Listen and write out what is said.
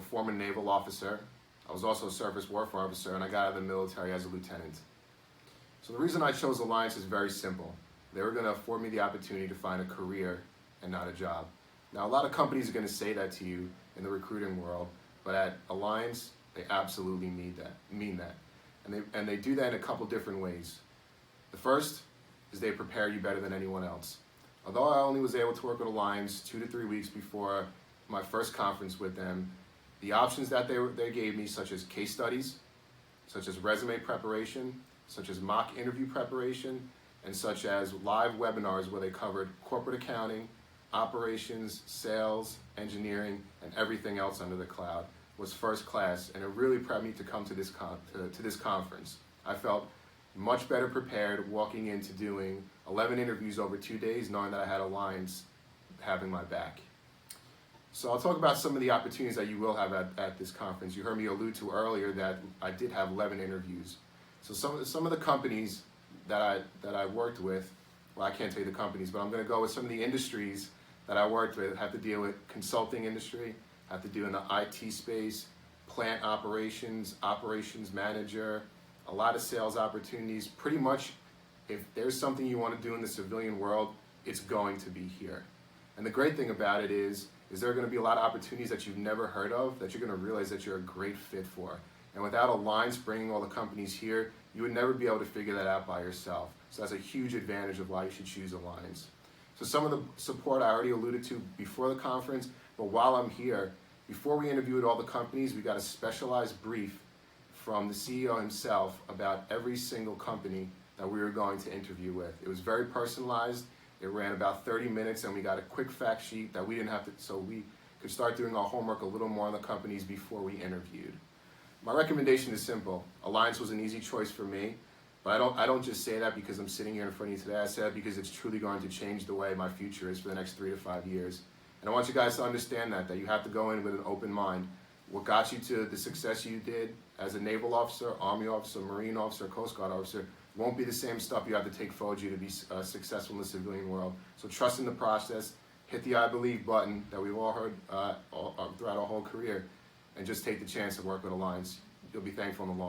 a former naval officer. I was also a surface warfare officer, and I got out of the military as a lieutenant. So the reason I chose Alliance is very simple. They were going to afford me the opportunity to find a career and not a job. Now, a lot of companies are going to say that to you in the recruiting world, but at Alliance, they absolutely mean that. And they do that in a couple different ways. The first is they prepare you better than anyone else. Although I only was able to work with Alliance 2 to 3 weeks before my first conference with them, the options that they gave me, such as case studies, such as resume preparation, such as mock interview preparation, and such as live webinars where they covered corporate accounting, operations, sales, engineering, and everything else under the cloud, was first class, and it really prepped me to come to this conference. I felt much better prepared walking into doing 11 interviews over 2 days, knowing that I had Alliance having my back. So I'll talk about some of the opportunities that you will have at this conference. You heard me allude to earlier that I did have 11 interviews. So some of the companies that I worked with, well, I can't tell you the companies, but I'm going to go with some of the industries that I worked with. Have to deal with consulting industry, have to do in the IT space, plant operations, operations manager, a lot of sales opportunities. Pretty much, if there's something you want to do in the civilian world, it's going to be here. And the great thing about it is there are going to be a lot of opportunities that you've never heard of that you're going to realize that you're a great fit for. And without Alliance bringing all the companies here, you would never be able to figure that out by yourself. So that's a huge advantage of why you should choose Alliance. So some of the support I already alluded to before the conference, but while I'm here, before we interviewed all the companies, we got a specialized brief from the CEO himself about every single company that we were going to interview with. It was very personalized. It ran about 30 minutes, and we got a quick fact sheet that we didn't have to, so we could start doing our homework a little more on the companies before we interviewed. My recommendation is simple. Alliance was an easy choice for me, but I don't just say that because I'm sitting here in front of you today. I say that because it's truly going to change the way my future is for the next 3 to 5 years. And I want you guys to understand that you have to go in with an open mind. What got you to the success you did as a naval officer, Army officer, Marine officer, Coast Guard officer won't be the same stuff you have to take forward you to be successful in the civilian world. So trust in the process, hit the I believe button that we've all heard throughout our whole career, and just take the chance to work with Alliance. You'll be thankful in the long run.